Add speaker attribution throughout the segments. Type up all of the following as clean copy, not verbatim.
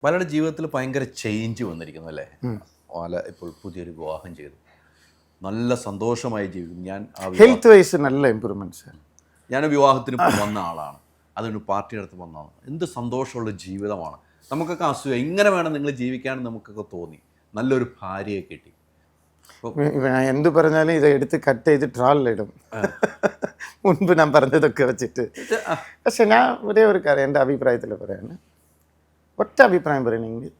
Speaker 1: പലരുടെ ജീവിതത്തിൽ ഭയങ്കര ചേഞ്ച് വന്നിരിക്കുന്നു അല്ലേ? പല ഇപ്പോൾ പുതിയൊരു വിവാഹം ചെയ്തു, നല്ല സന്തോഷമായി ജീവിക്കും. ഞാൻ
Speaker 2: ഹെൽത്ത് വൈസ് നല്ല ഇമ്പ്രൂവ്മെൻറ്റ്സ്.
Speaker 1: ഞാൻ വിവാഹത്തിന് വന്ന ആളാണ്, അതുകൊണ്ട് പാർട്ടിയുടെ അടുത്ത് വന്നതാണ്. എന്ത് സന്തോഷമുള്ള ജീവിതമാണ്. നമുക്കൊക്കെ അസൂയ, ഇങ്ങനെ വേണം നിങ്ങൾ ജീവിക്കാൻ നമുക്കൊക്കെ തോന്നി. നല്ലൊരു ഭാര്യയെ കിട്ടി.
Speaker 2: ഞാൻ എന്ത് പറഞ്ഞാലും ഇത് എടുത്ത് കട്ട് ചെയ്ത് ട്രോളിലിടും മുൻപ് ഞാൻ പറഞ്ഞതൊക്കെ വെച്ചിട്ട്. പക്ഷെ ഞാൻ ഒരേ ഒരു കാര്യം എൻ്റെ അഭിപ്രായത്തിൽ പറയാണ്. ഒറ്റ അഭിപ്രായം പറയണമെങ്കിൽ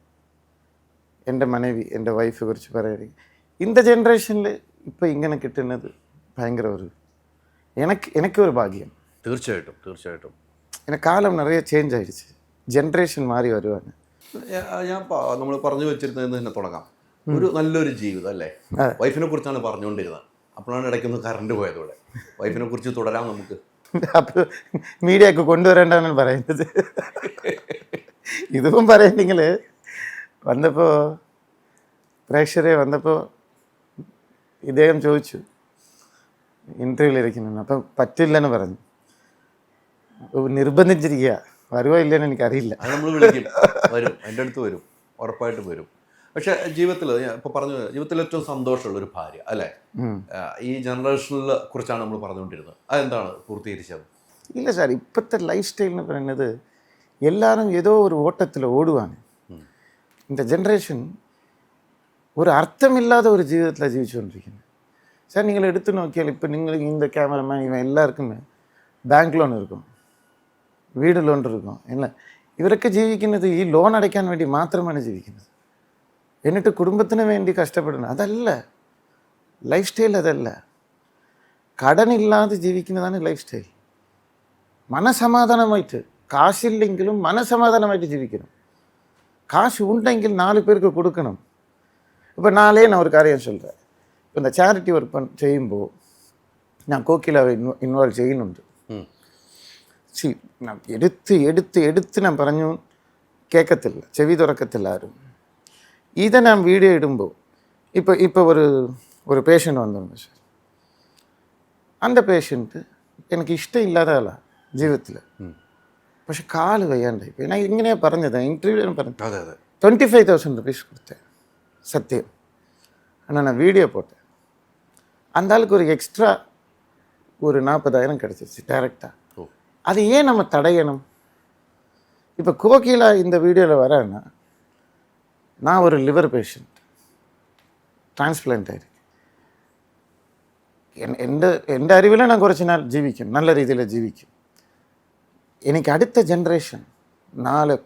Speaker 2: എൻ്റെ മനവി, എൻ്റെ വൈഫ് കുറിച്ച് പറയുകയാണെങ്കിൽ, இந்த ജനറേഷനിൽ ഇപ്പോൾ ഇങ്ങനെ കിട്ടുന്നത് ഭയങ്കര ഒരു எனக்கு ഒരു ഭാഗ്യം.
Speaker 1: തീർച്ചയായിട്ടും തീർച്ചയായിട്ടും.
Speaker 2: எனக்கு കാലം നിറയെ ചേഞ്ച് ആയിடுச்சு, ജനറേഷൻ മാറി വരുവാണ്.
Speaker 1: ഞാൻ നമ്മൾ പറഞ്ഞു വെച്ചിരുന്നതെന്ന് തന്നെ തുടങ്ങാം. ഒരു നല്ലൊരു ജീവിതം അല്ലേ? വൈഫിനെ കുറിച്ചാണ് പറഞ്ഞുകൊണ്ടിരുന്നത്. അപ്പോഴാണ് ഇടയ്ക്കൊന്ന് കറണ്ട് പോയതോടെ. വൈഫിനെ കുറിച്ച് തുടരാം നമുക്ക്.
Speaker 2: അപ്പോൾ മീഡിയ ഒക്കെ കൊണ്ടുവരേണ്ടതാണ് പറയുന്നത്. ഇതും പറയുന്നെങ്കിൽ വന്നപ്പോൾ പ്രേക്ഷകരെ വന്നപ്പോൾ ഇദ്ദേഹം ചോദിച്ചു ഇൻ്റർവ്യൂവിലിരിക്കുന്നു. അപ്പം പറ്റില്ലെന്ന് പറഞ്ഞു. നിർബന്ധിച്ചിരിക്കുക, വരുവോ ഇല്ലെന്ന് എനിക്കറിയില്ല.
Speaker 1: അത് നമ്മൾ വിളിക്കും, വരും, എൻ്റെ അടുത്ത് വരും, ഉറപ്പായിട്ടും വരും. പക്ഷേ ജീവിതത്തിൽ ഇപ്പോൾ പറഞ്ഞു, ജീവിതത്തിൽ ഏറ്റവും സന്തോഷമുള്ളൊരു ഭാര്യ അല്ലേ? ഈ ജനറേഷനിലെ കുറിച്ചാണ് നമ്മൾ പറഞ്ഞുകൊണ്ടിരുന്നത്. അതെന്താണ് പൂർത്തീകരിച്ചത്?
Speaker 2: ഇല്ല സാർ, ഇപ്പോഴത്തെ ലൈഫ് സ്റ്റൈൽ എന്ന് പറയുന്നത് എല്ലാവരും ഏതോ ഒരു ഓട്ടത്തിൽ ഓടുവാണ്. இந்த ஜென்ரேஷன் ஒரு அர்த்தமில்லாத ஒரு ஜீவிதத்தில் ஜீவிச்சுകൊണ്ടിരിക്കുന്നത്. சார் நீங்கள் எடுத்து நோக்கியால் இப்போ நீங்கள் இந்த கேமராமேன் இவன் எல்லாருக்குமே ബാങ്ക് ലോൺ இருக்கும், വീട് ലോൺ இருக்கும். ഇല്ല, ഇവരൊക്കെ ജീവിക്കുന്നത് ഈ ലോൺ അടയ്ക്കാൻ വേണ്ടി മാത്രമാണ് ജീവിക്കുന്നത്. എന്നിട്ട് കുടുംബത്തിന് വേണ്ടി കഷ്ടപ്പെടുന്നത് അതല്ല ലൈഫ് സ്റ്റൈൽ. അതല്ല, കടനില്ലാതെ ജീവിക്കുന്നതാണ് ലൈഫ് സ്റ്റൈൽ. മനസമാധാനമായിട്ട്, കാശില്ലെങ്കിലും മനസമാധാനമായിട്ട് ജീവിക്കണം. காசு உണ്ടെങ്കിൽ 4 பேருக்கு கொடுக்கணும். இப்போ நாளே நான் ஒரு காரியம் சொல்கிறேன். இப்போ இந்த சேரிட்டி ஒர்க் ചെയ്യുമ്പോൾ ഞാൻ കോക്കിലാവെ ഇൻവോൾവ് ചെയ്യുന്നുണ്ട്. ഞാൻ എടുത്ത് ഞാൻ പറഞ്ഞു കേൾക്കത്തില്ല, ചെവി തുറക്കത്തില്ല ആരും. ഇதை நான் വീഡിയോ ഇടുമ്പോൾ ഇപ്പോൾ ഒരു പേഷ്യൻ്റ് വന്നിരുന്നു സാർ. அந்த പേഷ്യൻ്റ് എനിക്ക് ഇഷ്ടമില്ലാത്ത ആളാണ് ജീവിതത്തിൽ. പക്ഷെ കാല് വയ്യാണ്ടായി. ഞാൻ ഇങ്ങനെയാണ് പറഞ്ഞത്, ഇൻ്റർവ്യൂവിൽ പറഞ്ഞു. 25,000 ருபீஸ் கொடுத்தேன் சத்தியம். ஆனால் நான் வீடியோ போட்டேன். அந்த ஆளுக்கு ஒரு எக்ஸ்ட்ரா ஒரு 40,000 கிடச்சிச்சு டைரெக்டாக. அது ஏன் நம்ம தடையணும்? இப்போ கோகிலா இந்த வீடியோவில் வரேன்னா, நான் ஒரு லிவர் பேஷண்ட், ട്രാൻസ്പ്ലാന്റ് ആയിരിക്കും. എൻ്റെ അറിവിൽ ഞാൻ കുറച്ച് നാൾ ജീവിക്കും, നല്ല രീതിയിൽ ജീവിക്കും. എനിക്ക് അടുത്ത ജനറേഷൻ നാളെ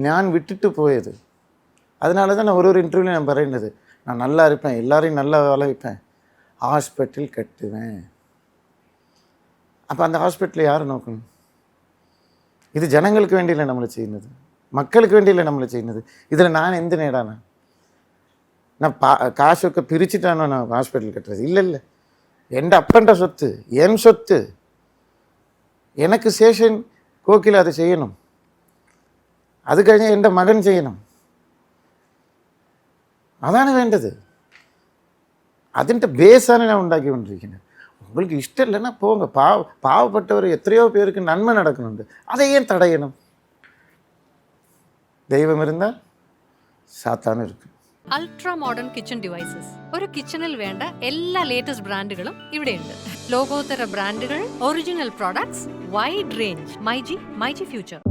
Speaker 2: ഞാൻ വിട്ടിട്ട് പോയത്. அதனால தான் நான் ஒரு இன்டர்வியூவில் நான் പറയുന്നത്, நான் நல்லா இருப்பேன், எல்லாரையும் நல்லா வாழ வைப்பேன், ஹாஸ்பிட்டல் கட்டுவேன். അപ്പോൾ அந்த ஹாஸ்பிட்டல் யார் നോക്കണം? ഇത് ജനങ്ങൾക്ക് വേണ്ടിയല്ലേ നമ്മൾ ചെയ്യുന്നത്, മക്കൾക്ക് വേണ്ടിയല്ലേ നമ്മൾ ചെയ്യുന്നത്. ഇതിൽ ഞാൻ എന്ത് നേടാനാണ്? ഞാൻ കാശൊക്കെ പിരിച്ചിട്ടാണോ ഞാൻ ഹോസ്പിറ്റൽ കെട്ടുന്നത്? ഇല്ലല്ല, എൻ്റെ അപ്പൻ്റെ സ്വത്ത്, എൻ സ്വത്ത്. എനിക്ക് ശേഷം കോക്കിൽ അത് ചെയ്യണം, അത് കഴിഞ്ഞ് എൻ്റെ മകൻ ചെയ്യണം. അതാണ് വേണ്ടത്. അതിൻ്റെ ബേസാണ് ഞാൻ ഉണ്ടാക്കിക്കൊണ്ടിരിക്കുന്നത്. உங்களுக்கு ഇഷ്ടം இல்லைன்னா போங்க. പാവപ്പെട്ടവർ എത്രയോ പേർക്ക് നന്മ നടക്കുന്നുണ്ട്, அதை ஏன் തടയണം? ദൈവം ഇരുന്നാൽ സാത്താനും ഇരിക്കും.
Speaker 3: Ultra modern kitchen devices. ഒരു കിച്ചണിൽ വേണ്ട എല്ലാ ലേറ്റസ്റ്റ് ബ്രാൻഡുകളും ഇവിടെയുണ്ട്. ലോകോത്തര ബ്രാൻഡുകൾ, original products, wide range. MyG future.